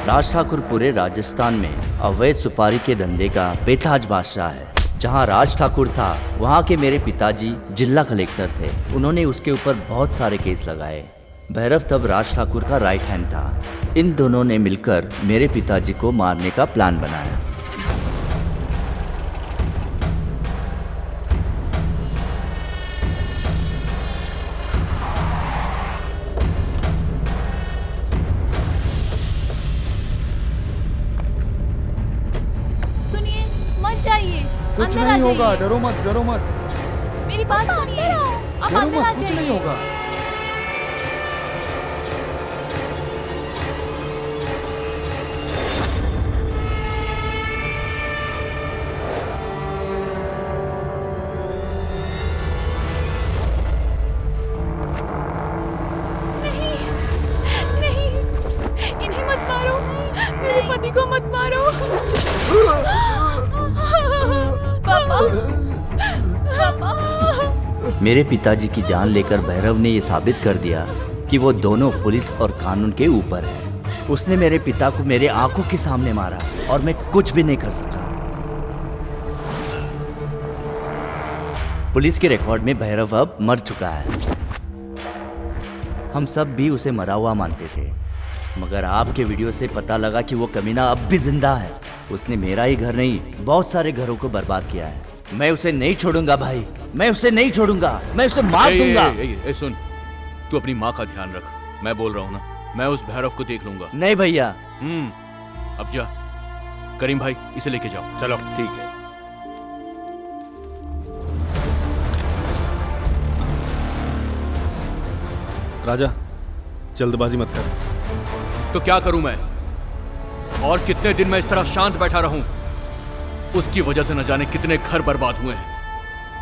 राज ठाकुर पूरे राजस्थान में अवैध सुपारी के धंधे का बेताज बादशाह है। जहां राज ठाकुर था वहां के मेरे पिताजी जिला कलेक्टर थे। उन्होंने उसके ऊपर बहुत सारे केस लगाए। भैरव तब राज ठाकुर का राइट हैंड था। इन दोनों ने मिलकर मेरे पिताजी को मारने का प्लान बनाया। कुछ नहीं होगा, डरो मत, डरो मत। मेरी बात सुनिए, आप डरो अंदर आ मत, कुछ जाइए। नहीं होगा। नहीं, इन्हें मत मारो, मेरे पति को मत मारो। पापा, पापा। मेरे पिताजी की जान लेकर भैरव ने ये साबित कर दिया कि वो दोनों पुलिस और कानून के ऊपर है। उसने मेरे पिता को मेरे आंखों के सामने मारा और मैं कुछ भी नहीं कर सका। पुलिस के रिकॉर्ड में भैरव अब मर चुका है। हम सब भी उसे मरा हुआ मानते थे, मगर आपके वीडियो से पता लगा कि वो कमीना अब भी जिंदा है। उसने मेरा ही घर नहीं, बहुत सारे घरों को बर्बाद किया है। मैं उसे नहीं छोड़ूंगा भाई, मैं उसे नहीं छोड़ूंगा, मैं उसे मार दूंगा। ए, सुन, तू अपनी माँ का ध्यान रख। मैं बोल रहा हूँ ना, मैं उस भैरव को देख लूंगा। नहीं भैया। अब जा, करीम भाई इसे लेके जाओ। चलो ठीक है। राजा, जल्दबाजी मत कर। तो क्या करूं मैं? और कितने दिन मैं इस तरह शांत बैठा रहूं? उसकी वजह से न जाने कितने घर बर्बाद हुए हैं।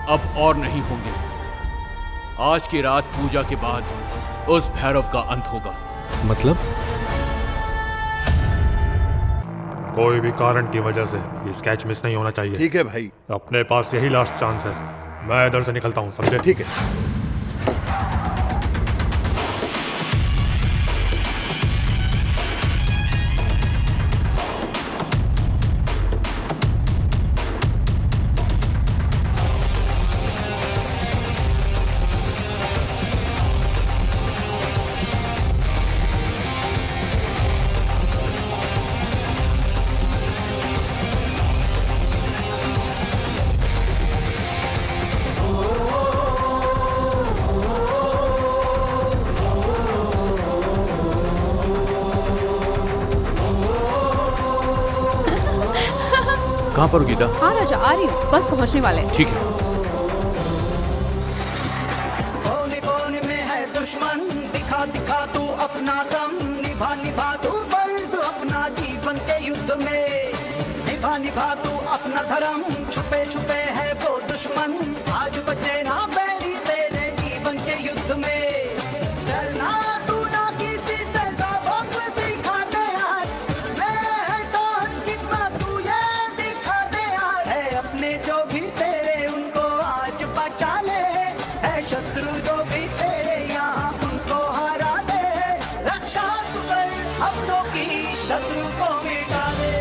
अब और नहीं होंगे। आज की रात पूजा के बाद उस भैरव का अंत होगा। मतलब? कोई भी कारण की वजह से ये स्केच मिस नहीं होना चाहिए। ठीक है भाई। अपने पास यही लास्ट चांस है। मैं इधर से निकलता हूँ, समझे? ठीक है। कहाँ पर हो गीता? हाँ राजा, आ रही हूँ, बस पहुँचने वाले हैं। ठीक है। कोने कोने में है दुश्मन, दिखा दिखा तू अपना दम, निभा निभा तू फर्ज अपना जीवन के युद्ध में, निभा निभा तू अपना धर्म, छुपे छुपे है वो दुश्मन, आज बचे ना बैरी तेरे जीवन के युद्ध में। डरना तू ना किसी से, सबक सिखा दे आज, मैं है दोस्त कितना तू ये दिखा दे आज, है अपने जो भी तेरे उनको आज बचा ले, है शत्रु जो भी तेरे यहाँ उनको हरा दे, रक्षा तू कर अपनों की, शत्रु को मिटा दे।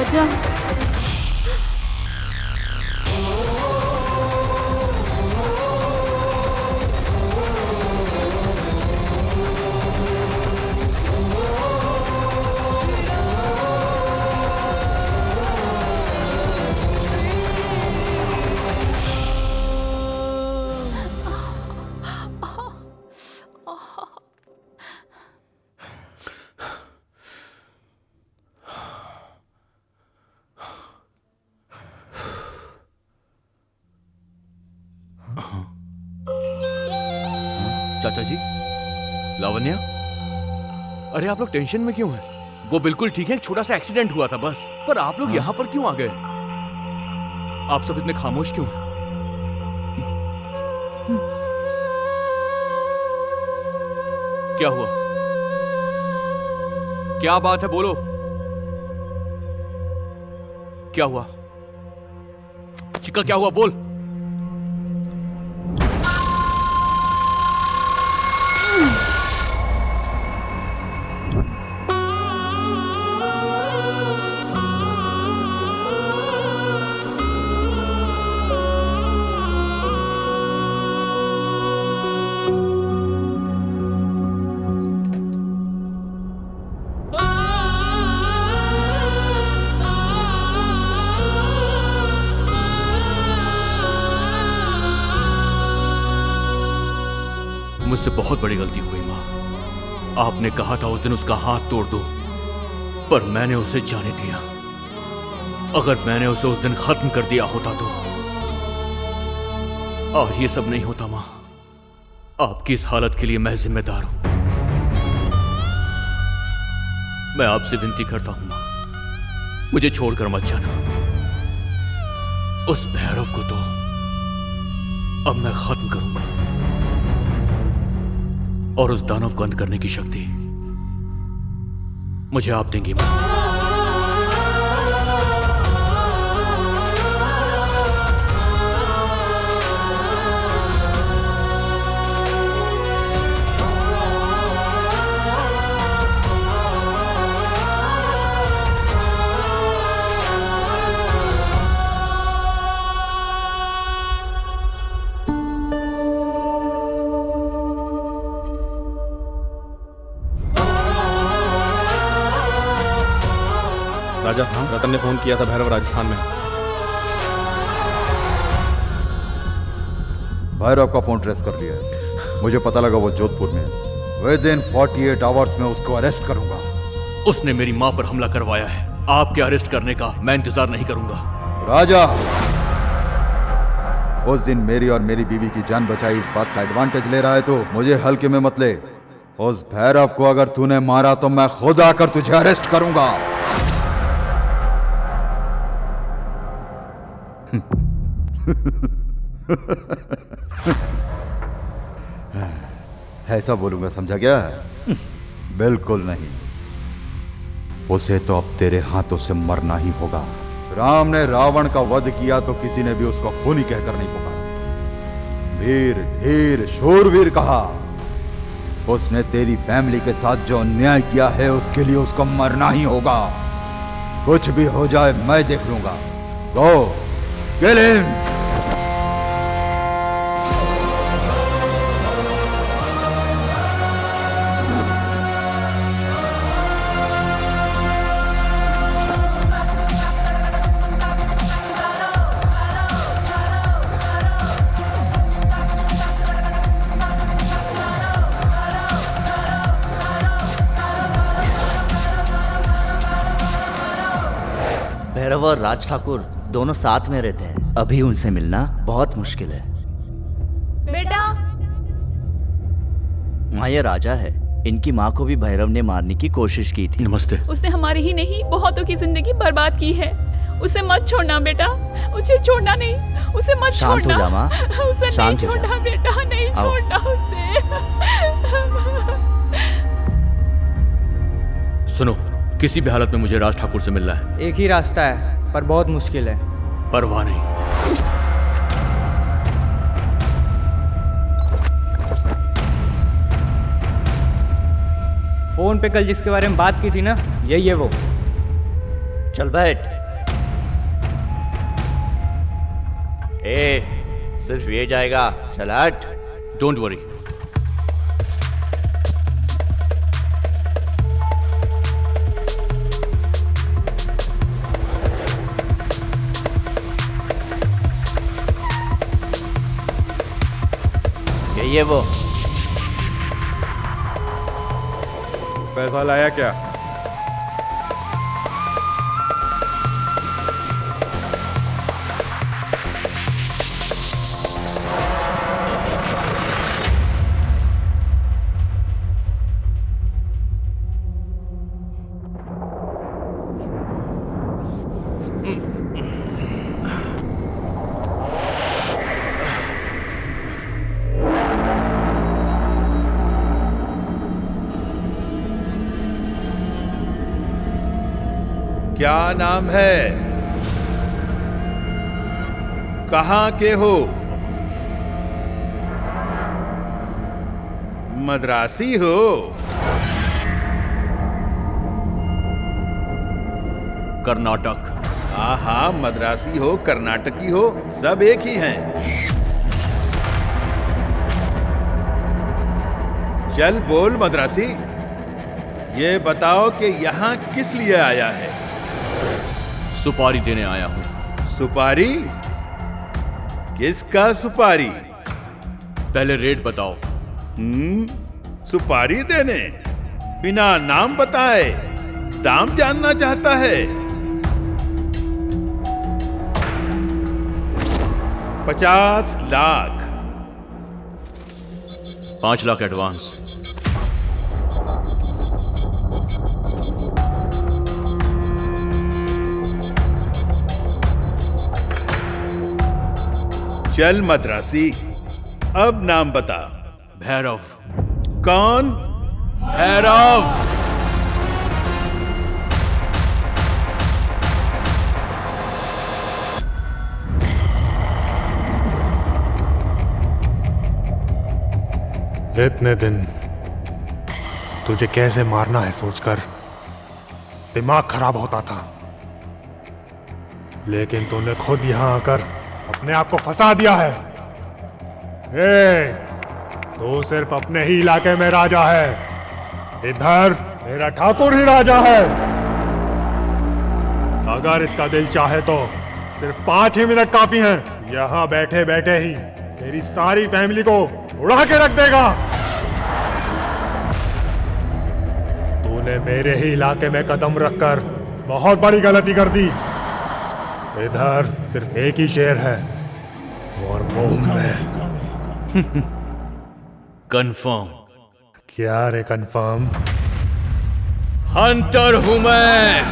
राजा। चाचा जी, लावण्या, अरे आप लोग टेंशन में क्यों हैं? वो बिल्कुल ठीक है, एक छोटा सा एक्सीडेंट हुआ था बस। पर आप लोग यहाँ पर क्यों आ गए? आप सब इतने खामोश क्यों हैं? क्या हुआ? क्या बात है, बोलो। क्या हुआ? चिक्का क्या हुआ, बोल। मुझसे बहुत बड़ी गलती हुई माँ। आपने कहा था उस दिन उसका हाथ तोड़ दो, पर मैंने उसे जाने दिया। अगर मैंने उसे उस दिन खत्म कर दिया होता तो आज ये सब नहीं होता माँ। आपकी इस हालत के लिए मैं जिम्मेदार हूं। मैं आपसे विनती करता हूं माँ, मुझे छोड़कर मत जाना। उस भैरव को तो अब मैं खत्म करूंगा और उस दानव को अंत करने की शक्ति मुझे आप देंगी मां। राजा, रतन ने फोन किया था भैरव राजस्थान में। भैरव का फोन ट्रेस कर लिया है। मुझे पता लगा वो जोधपुर में है। विद इन 48 आवर्स में उसको अरेस्ट करूंगा। उसने मेरी मां पर हमला करवाया है। आपके अरेस्ट करने का मैं इंतजार नहीं करूंगा। राजा, उस दिन मेरी और मेरी बीवी की जान बचाई, इस बात का एडवांटेज ले रहा है तो मुझे हल्के में मत ले। उस भैरव को अगर तूने मारा तो मैं खुद आकर तुझे अरेस्ट करूंगा। ऐसा बोलूंगा समझा क्या? बिल्कुल नहीं। उसे तो अब तेरे हाथों से मरना ही होगा। राम ने रावण का वध किया तो किसी ने भी उसको खूनी कहकर नहीं पुकारा। वीर धीर शूरवीर कहा। उसने तेरी फैमिली के साथ जो अन्याय किया है उसके लिए उसको मरना ही होगा। कुछ भी हो जाए मैं देख लूंगा। गो किल हिम। भैरव और राज ठाकुर दोनों साथ में रहते हैं। अभी उनसे मिलना बहुत मुश्किल है। बेटा, माँ ये राजा है। इनकी माँ को भी भैरव ने मारने की कोशिश की थी। नमस्ते। उसने हमारी ही नहीं बहुतों की जिंदगी बर्बाद की है। उसे मत छोड़ना बेटा, उसे छोड़ना नहीं, उसे मत शांत हो छोड़ना। जा माँ, उसे नहीं शांत हो जा। छोड़ना बेटा, नहीं आओ। छोड़ना उसे। सुनो, किसी भी हालत में मुझे राज ठाकुर से मिलना है। एक ही रास्ता है पर बहुत मुश्किल है। परवाह नहीं। फोन पे कल जिसके बारे में बात की थी ना, यही है वो। चल बैठ। ए, सिर्फ ये जाएगा, चल हट। Don't worry. यही है वो। पैसा लाया क्या? क्या नाम है? कहां के हो? मद्रासी हो? कर्नाटक। हाँ, मद्रासी हो, कर्नाटकी हो, सब एक ही हैं। चल बोल मद्रासी, ये बताओ कि यहां किस लिए आया है? सुपारी देने आया हूं। सुपारी? किसका सुपारी? पहले रेट बताओ। सुपारी देने? बिना नाम बताए दाम जानना चाहता है? 50 लाख। 5 लाख एडवांस। चल मद्रासी, अब नाम बता। भैरव। कौन? भैरव। इतने दिन तुझे कैसे मारना है सोचकर दिमाग खराब होता था, लेकिन तूने खुद यहां आकर अपने आप को फंसा दिया है। तू सिर्फ अपने ही इलाके में राजा है, इधर मेरा ठाकुर ही राजा है। अगर इसका दिल चाहे तो सिर्फ 5 ही मिनट काफी हैं। यहां बैठे बैठे ही तेरी सारी फैमिली को उड़ा के रख देगा। तूने मेरे ही इलाके में कदम रखकर बहुत बड़ी गलती कर दी। इधर सिर्फ एक ही शेर है और वो मैं। कंफर्म? क्या रे कंफर्म? हंटर हूं मैं।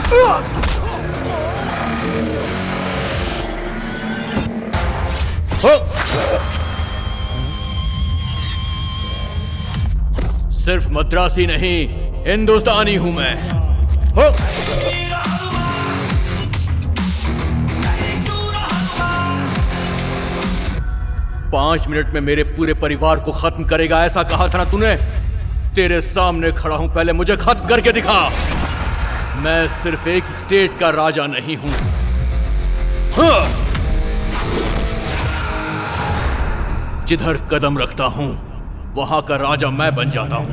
सिर्फ मद्रासी नहीं, हिंदुस्तानी हूं मैं। 5 मिनट में मेरे पूरे परिवार को खत्म करेगा, ऐसा कहा था ना तूने? तेरे सामने खड़ा हूं, पहले मुझे खत्म करके दिखा। मैं सिर्फ एक स्टेट का राजा नहीं हूं। जिधर कदम रखता हूं वहां का राजा मैं बन जाता हूं।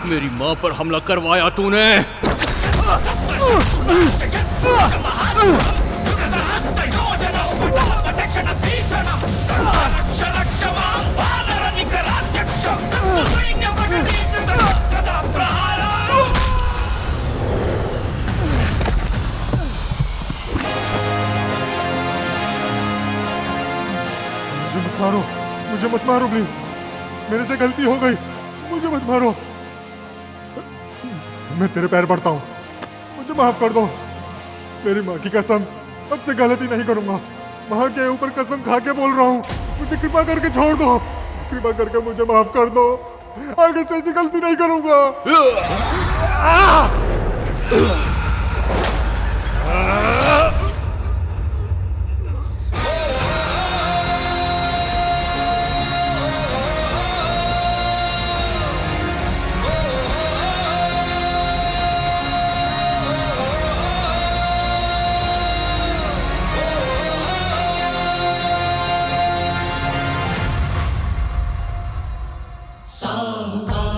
मेरी मां पर हमला करवाया तूने। मुझे मत मारो प्लीज, मेरे से गलती हो गई, मुझे मत मारो, मैं तेरे पैर पड़ता हूँ, मुझे माफ कर दो। मेरी माँ की कसम, अब से गलती नहीं करूंगा। माँ के ऊपर कसम खा के बोल रहा हूँ, मुझे कृपा करके छोड़ दो, कृपा करके मुझे माफ कर दो, आगे से ऐसी गलती नहीं करूंगा। साहुबा